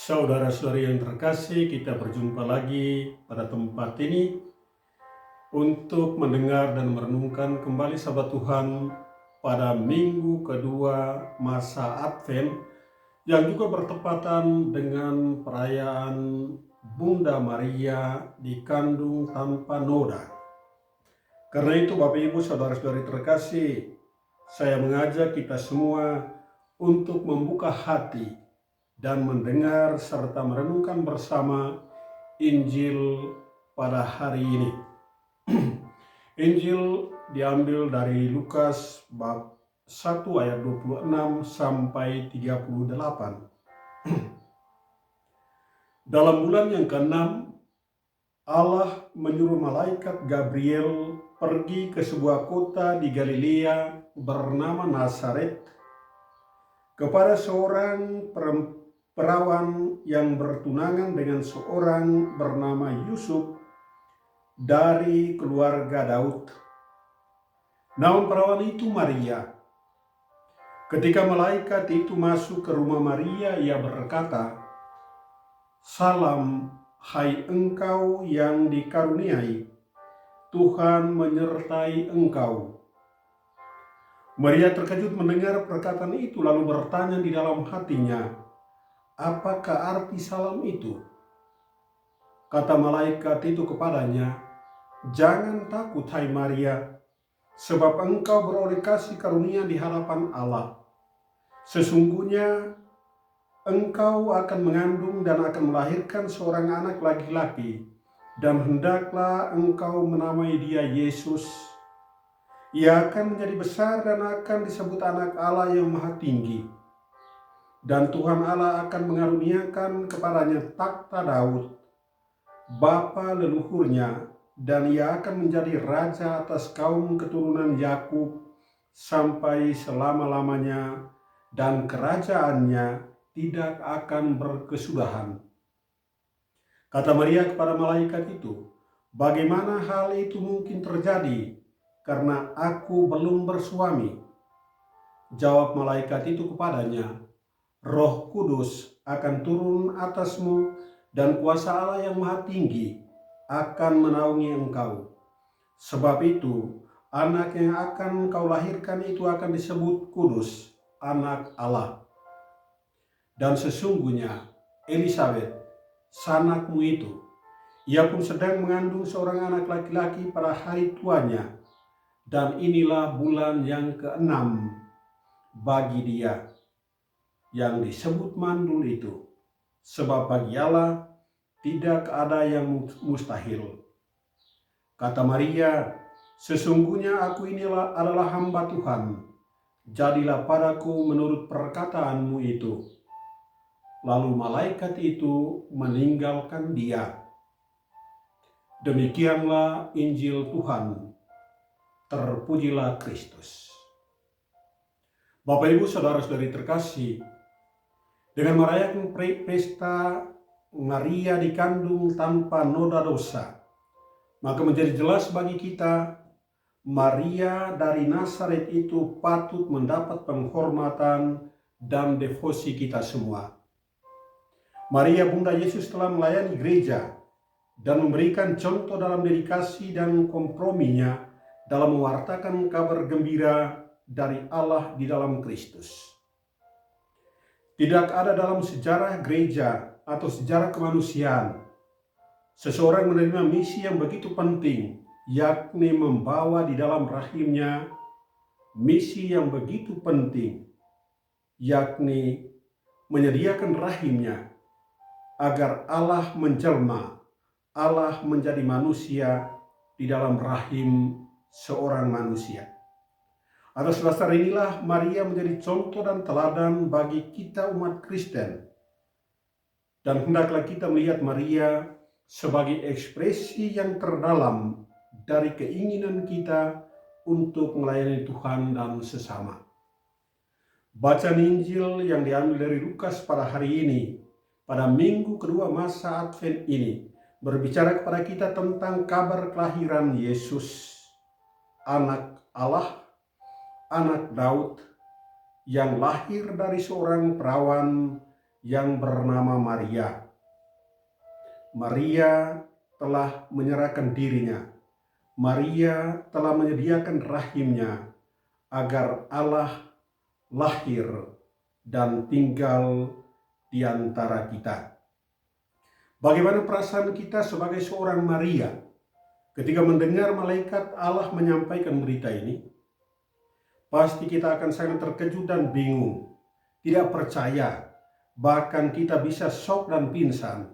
Saudara-saudari yang terkasih, kita berjumpa lagi pada tempat ini untuk mendengar dan merenungkan kembali sabda Tuhan pada minggu kedua masa Advent yang juga bertepatan dengan perayaan Bunda Maria dikandung tanpa noda. Karena itu Bapak Ibu saudara-saudari terkasih, saya mengajak kita semua untuk membuka hati dan mendengar serta merenungkan bersama Injil pada hari ini. Injil diambil dari Lukas bab 1 ayat 26 sampai 38. Dalam bulan yang ke-6, Allah menyuruh malaikat Gabriel pergi ke sebuah kota di Galilea bernama Nazaret kepada seorang perawan yang bertunangan dengan seorang bernama Yusuf dari keluarga Daud. Nama perawan itu Maria. Ketika malaikat itu masuk ke rumah Maria, ia berkata, "Salam, hai engkau yang dikaruniai, Tuhan menyertai engkau." Maria terkejut mendengar perkataan itu, lalu bertanya di dalam hatinya, "Apakah arti salam itu?" Kata malaikat itu kepadanya, "Jangan takut, hai Maria, sebab engkau beroleh kasih karunia di hadapan Allah. Sesungguhnya engkau akan mengandung dan akan melahirkan seorang anak laki-laki, dan hendaklah engkau menamai dia Yesus. Ia akan menjadi besar dan akan disebut anak Allah yang Maha Tinggi. Dan Tuhan Allah akan mengaruniakan kepadanya takhta Daud, bapa leluhurnya, dan ia akan menjadi raja atas kaum keturunan Yakub sampai selama-lamanya, dan kerajaannya tidak akan berkesudahan." Kata Maria kepada malaikat itu, "Bagaimana hal itu mungkin terjadi, karena aku belum bersuami?" Jawab malaikat itu kepadanya, "Roh Kudus akan turun atasmu, dan kuasa Allah yang Maha Tinggi akan menaungi engkau. Sebab itu, anak yang akan kau lahirkan itu akan disebut kudus, anak Allah. Dan sesungguhnya Elisabet, sanakmu itu, ia pun sedang mengandung seorang anak laki-laki pada hari tuanya, dan inilah bulan yang ke-6 bagi dia, yang disebut mandul itu. Sebab bagi Allah tidak ada yang mustahil." Kata Maria, "Sesungguhnya aku inilah adalah hamba Tuhan. Jadilah padaku menurut perkataanmu itu." Lalu malaikat itu meninggalkan dia. Demikianlah Injil Tuhan. Terpujilah Kristus. Bapak Ibu saudara-saudari terkasih, dengan merayakan pesta Maria dikandung tanpa noda dosa, maka menjadi jelas bagi kita Maria dari Nazaret itu patut mendapat penghormatan dan devosi kita semua. Maria Bunda Yesus telah melayani gereja dan memberikan contoh dalam dedikasi dan komprominya dalam mewartakan kabar gembira dari Allah di dalam Kristus. Tidak ada dalam sejarah gereja atau sejarah kemanusiaan seseorang menerima misi yang begitu penting, yakni membawa di dalam rahimnya misi yang begitu penting, yakni menyediakan rahimnya agar Allah menjelma, Allah menjadi manusia di dalam rahim seorang manusia. Atas dasar inilah Maria menjadi contoh dan teladan bagi kita umat Kristen. Dan hendaklah kita melihat Maria sebagai ekspresi yang terdalam dari keinginan kita untuk melayani Tuhan dan sesama. Bacaan Injil yang diambil dari Lukas pada hari ini, pada minggu kedua masa Advent ini, berbicara kepada kita tentang kabar kelahiran Yesus, anak Allah, anak Daud, yang lahir dari seorang perawan yang bernama Maria. Maria telah menyerahkan dirinya. Maria telah menyediakan rahimnya agar Allah lahir dan tinggal di antara kita. Bagaimana perasaan kita sebagai seorang Maria ketika mendengar malaikat Allah menyampaikan berita ini? Pasti kita akan sangat terkejut dan bingung, tidak percaya, bahkan kita bisa shock dan pingsan.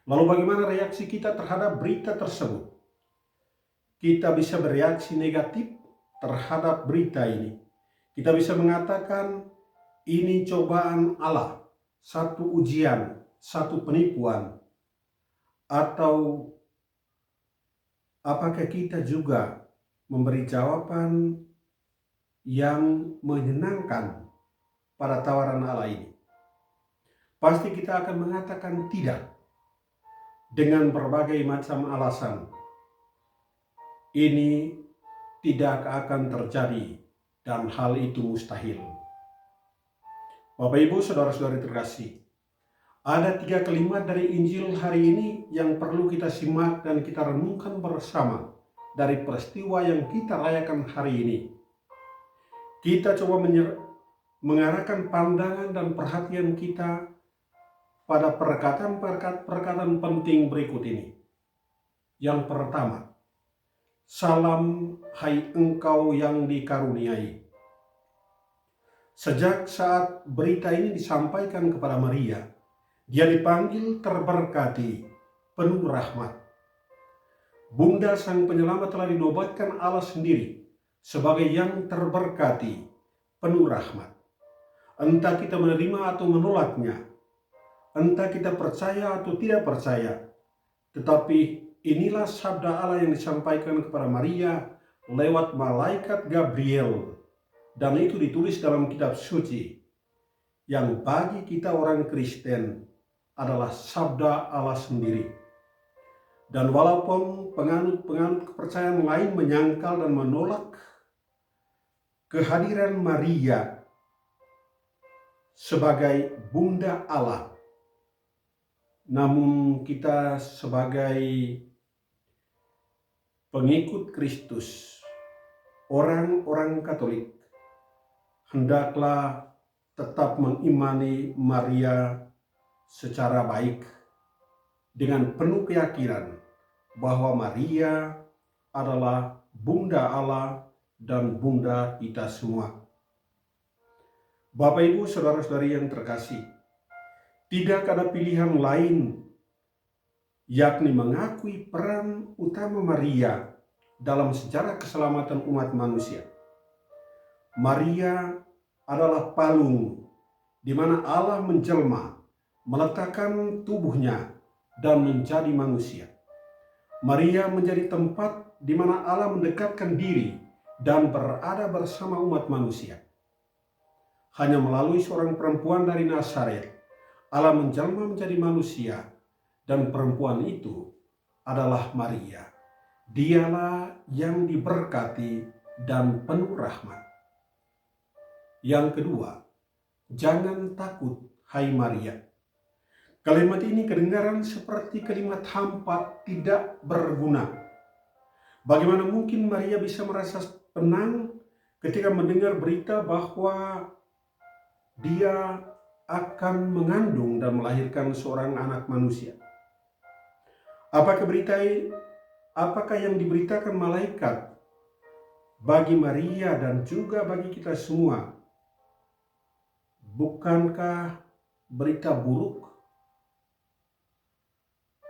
Lalu bagaimana reaksi kita terhadap berita tersebut? Kita bisa bereaksi negatif terhadap berita ini. Kita bisa mengatakan ini cobaan Allah, satu ujian, satu penipuan. Atau apakah kita juga memberi jawaban yang menyenangkan pada tawaran Allah ini? Pasti kita akan mengatakan tidak dengan berbagai macam alasan. Ini tidak akan terjadi dan hal itu mustahil. Bapak Ibu, saudara-saudari terkasih, ada 3 kalimat dari Injil hari ini yang perlu kita simak dan kita renungkan bersama dari peristiwa yang kita rayakan hari ini. Kita coba mengarahkan pandangan dan perhatian kita pada perkataan penting berikut ini. Yang pertama, salam hai engkau yang dikaruniai. Sejak saat berita ini disampaikan kepada Maria, dia dipanggil terberkati, penuh rahmat. Bunda Sang Penyelamat telah dinobatkan Allah sendiri sebagai yang terberkati, penuh rahmat. Entah kita menerima atau menolaknya, entah kita percaya atau tidak percaya, tetapi inilah sabda Allah yang disampaikan kepada Maria lewat malaikat Gabriel, dan itu ditulis dalam kitab suci yang bagi kita orang Kristen adalah sabda Allah sendiri. Dan walaupun penganut kepercayaan lain menyangkal dan menolak kehadiran Maria sebagai Bunda Allah, namun kita sebagai pengikut Kristus, orang-orang Katolik, hendaklah tetap mengimani Maria secara baik dengan penuh keyakinan bahwa Maria adalah Bunda Allah dan Bunda kita semua. Bapak Ibu, saudara-saudari yang terkasih, tidak ada pilihan lain yakni mengakui peran utama Maria dalam sejarah keselamatan umat manusia. Maria adalah palung di mana Allah menjelma, meletakkan tubuhnya dan menjadi manusia. Maria menjadi tempat di mana Allah mendekatkan diri dan berada bersama umat manusia. Hanya melalui seorang perempuan dari Nazaret, Allah menjelma menjadi manusia, dan perempuan itu adalah Maria. Dialah yang diberkati dan penuh rahmat. Yang kedua, jangan takut, hai Maria. Kalimat ini kedengaran seperti kalimat hampa, tidak berguna. Bagaimana mungkin Maria bisa merasa tenang ketika mendengar berita bahwa dia akan mengandung dan melahirkan seorang anak manusia? Apakah yang diberitakan malaikat bagi Maria dan juga bagi kita semua bukankah berita buruk?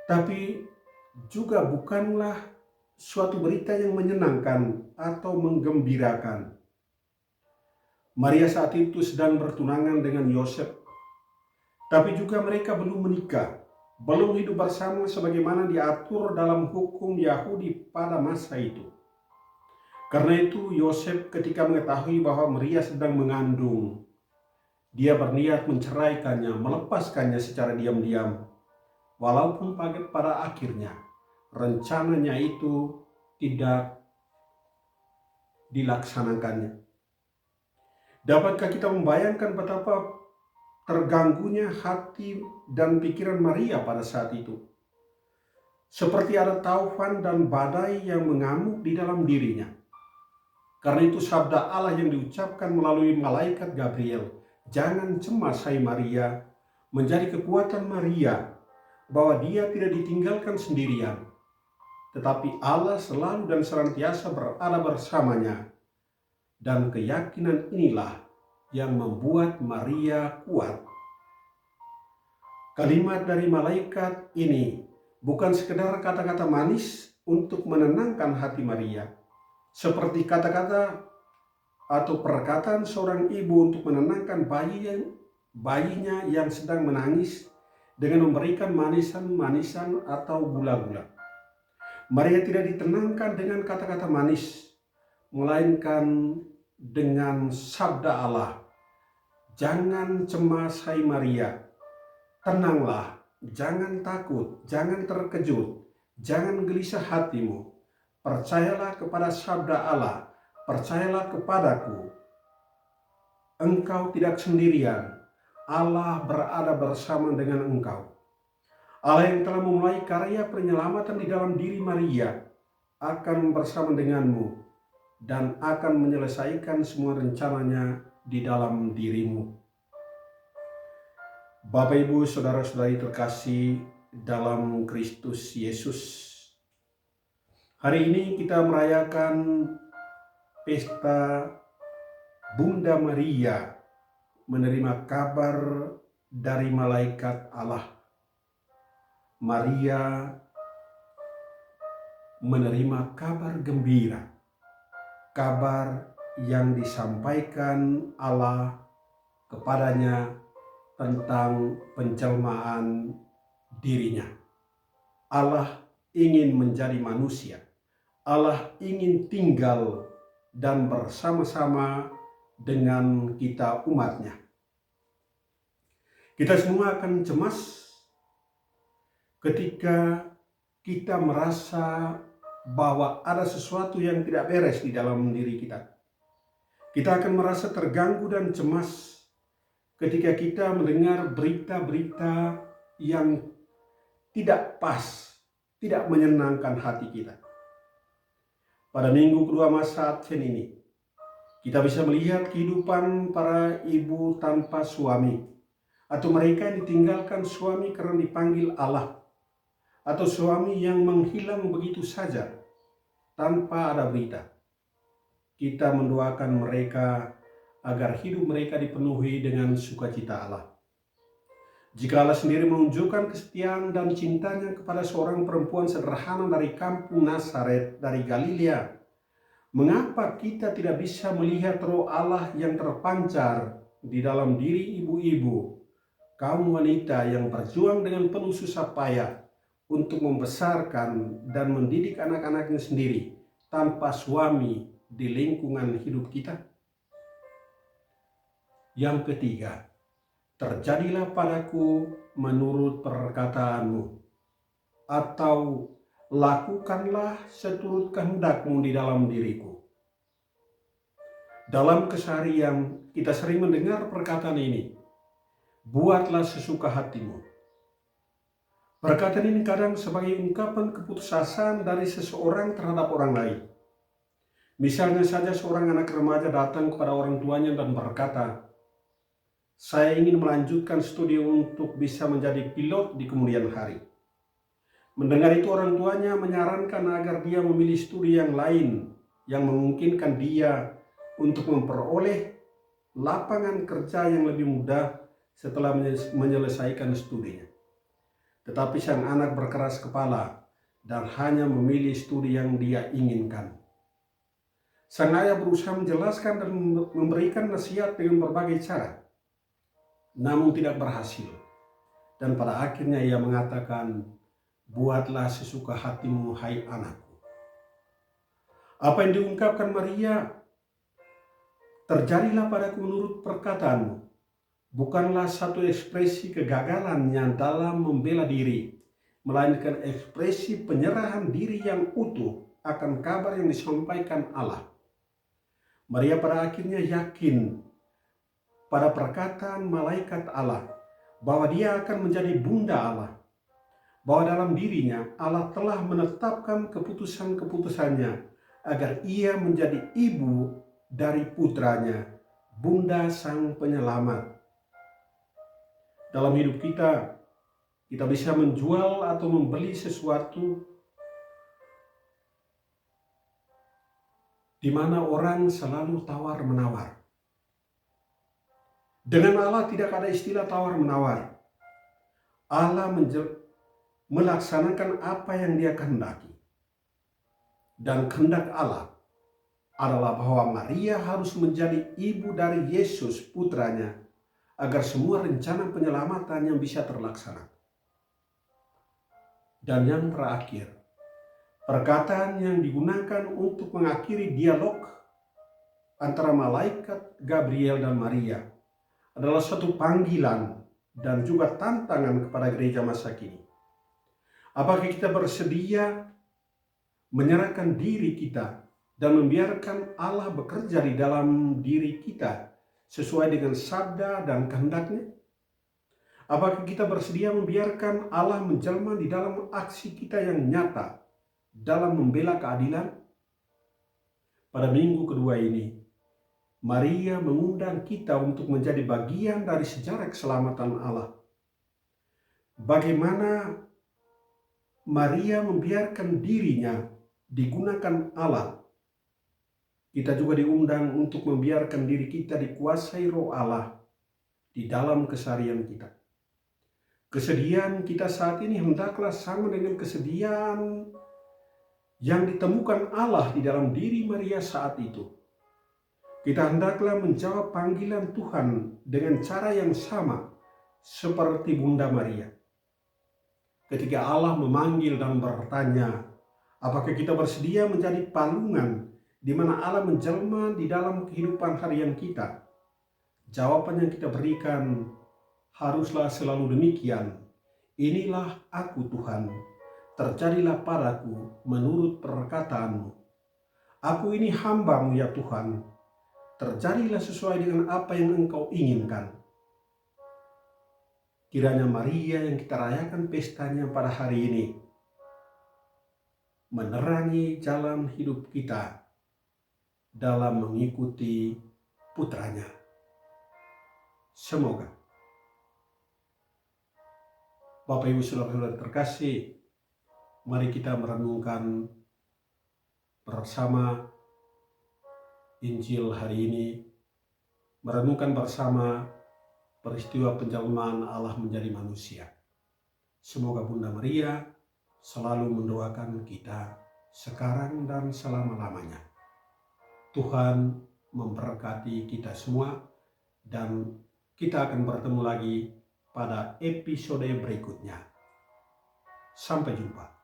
Tapi juga bukanlah suatu berita yang menyenangkan atau menggembirakan. Maria saat itu sedang bertunangan dengan Yosef, tapi juga mereka belum menikah, belum hidup bersama sebagaimana diatur dalam hukum Yahudi pada masa itu. Karena itu Yosef ketika mengetahui bahwa Maria sedang mengandung, dia berniat menceraikannya, melepaskannya secara diam-diam. Walaupun pada akhirnya rencananya itu tidak dilaksanakannya. Dapatkah kita membayangkan betapa terganggunya hati dan pikiran Maria pada saat itu. Seperti ada taufan dan badai yang mengamuk di dalam dirinya. Karena itu sabda Allah yang diucapkan melalui malaikat Gabriel, "Jangan cemas hai Maria," menjadi kekuatan Maria bahwa dia tidak ditinggalkan sendirian, tetapi Allah selalu dan senantiasa berada bersamanya. Dan keyakinan inilah yang membuat Maria kuat. Kalimat dari malaikat ini bukan sekedar kata-kata manis untuk menenangkan hati Maria, seperti kata-kata atau perkataan seorang ibu untuk menenangkan bayinya yang sedang menangis dengan memberikan manisan-manisan atau gula-gula. Maria tidak ditenangkan dengan kata-kata manis, melainkan dengan sabda Allah. "Jangan cemas hai Maria, tenanglah, jangan takut, jangan terkejut, jangan gelisah hatimu. Percayalah kepada sabda Allah, percayalah kepadaku. Engkau tidak sendirian, Allah berada bersama dengan engkau." Allah yang telah memulai karya penyelamatan di dalam diri Maria akan bersama denganmu dan akan menyelesaikan semua rencananya di dalam dirimu. Bapak, Ibu, saudara-saudari terkasih dalam Kristus Yesus, hari ini kita merayakan pesta Bunda Maria menerima kabar dari malaikat Allah. Maria menerima kabar gembira, kabar yang disampaikan Allah kepadanya tentang penjelmaan dirinya. Allah ingin menjadi manusia. Allah ingin tinggal dan bersama-sama dengan kita umatnya. Kita semua akan cemas ketika kita merasa bahwa ada sesuatu yang tidak beres di dalam diri kita. Kita akan merasa terganggu dan cemas ketika kita mendengar berita-berita yang tidak pas, tidak menyenangkan hati kita. Pada minggu kedua masa Advent ini, kita bisa melihat kehidupan para ibu tanpa suami, atau mereka yang ditinggalkan suami karena dipanggil Allah, atau suami yang menghilang begitu saja tanpa ada berita. Kita mendoakan mereka agar hidup mereka dipenuhi dengan sukacita Allah. Jika Allah sendiri menunjukkan kesetiaan dan cintanya kepada seorang perempuan sederhana dari kampung Nazaret dari Galilea, mengapa kita tidak bisa melihat roh Allah yang terpancar di dalam diri ibu-ibu, kaum wanita yang berjuang dengan penuh susah payah untuk membesarkan dan mendidik anak-anaknya sendiri tanpa suami di lingkungan hidup kita? Yang ketiga, terjadilah padaku menurut perkataanmu, atau lakukanlah seturut kehendakmu di dalam diriku. Dalam keseharian kita sering mendengar perkataan ini, buatlah sesuka hatimu. Perkataan ini kadang sebagai ungkapan keputusasaan dari seseorang terhadap orang lain. Misalnya saja seorang anak remaja datang kepada orang tuanya dan berkata, "Saya ingin melanjutkan studi untuk bisa menjadi pilot di kemudian hari." Mendengar itu orang tuanya menyarankan agar dia memilih studi yang lain yang memungkinkan dia untuk memperoleh lapangan kerja yang lebih mudah setelah menyelesaikan studinya. Tetapi sang anak berkeras kepala dan hanya memilih studi yang dia inginkan. Sang ayah berusaha menjelaskan dan memberikan nasihat dengan berbagai cara, namun tidak berhasil. Dan pada akhirnya ia mengatakan, "Buatlah sesuka hatimu, hai anakku." Apa yang diungkapkan Maria, "Terjadilah padaku menurut perkataanmu," bukanlah satu ekspresi kegagalannya dalam membela diri, melainkan ekspresi penyerahan diri yang utuh akan kabar yang disampaikan Allah. Maria pada akhirnya yakin pada perkataan malaikat Allah bahwa dia akan menjadi bunda Allah, bahwa dalam dirinya Allah telah menetapkan keputusan-keputusannya agar ia menjadi ibu dari putranya, bunda sang penyelamat. Dalam hidup kita bisa menjual atau membeli sesuatu di mana orang selalu tawar-menawar. Dengan Allah tidak ada istilah tawar-menawar. Allah melaksanakan apa yang dia kehendaki. Dan kehendak Allah adalah bahwa Maria harus menjadi ibu dari Yesus putranya, agar semua rencana penyelamatan yang bisa terlaksana. Dan yang terakhir, perkataan yang digunakan untuk mengakhiri dialog antara malaikat Gabriel dan Maria adalah suatu panggilan dan juga tantangan kepada gereja masa kini. Apakah kita bersedia menyerahkan diri kita dan membiarkan Allah bekerja di dalam diri kita sesuai dengan sabda dan kehendaknya? Apakah kita bersedia membiarkan Allah menjelma di dalam aksi kita yang nyata dalam membela keadilan? Pada minggu kedua ini, Maria mengundang kita untuk menjadi bagian dari sejarah keselamatan Allah. Bagaimana Maria membiarkan dirinya digunakan Allah, kita juga diundang untuk membiarkan diri kita dikuasai Roh Allah di dalam keseharian kita. Kesedihan kita saat ini hendaklah sama dengan kesedihan yang ditemukan Allah di dalam diri Maria saat itu. Kita hendaklah menjawab panggilan Tuhan dengan cara yang sama seperti Bunda Maria. Ketika Allah memanggil dan bertanya, apakah kita bersedia menjadi palungan di mana Allah menjelma di dalam kehidupan harian kita? Jawaban yang kita berikan haruslah selalu demikian. Inilah aku Tuhan, terjadilah padaku menurut perkataanmu. Aku ini hamba-Mu ya Tuhan, terjadilah sesuai dengan apa yang Engkau inginkan. Kiranya Maria yang kita rayakan pestanya pada hari ini menerangi jalan hidup kita dalam mengikuti putranya. Semoga. Bapak Ibu Saudara-saudara terkasih, mari kita merenungkan bersama Injil hari ini, merenungkan bersama peristiwa penjelmaan Allah menjadi manusia. Semoga Bunda Maria selalu mendoakan kita sekarang dan selama-lamanya. Tuhan memberkati kita semua, dan kita akan bertemu lagi pada episode berikutnya. Sampai jumpa.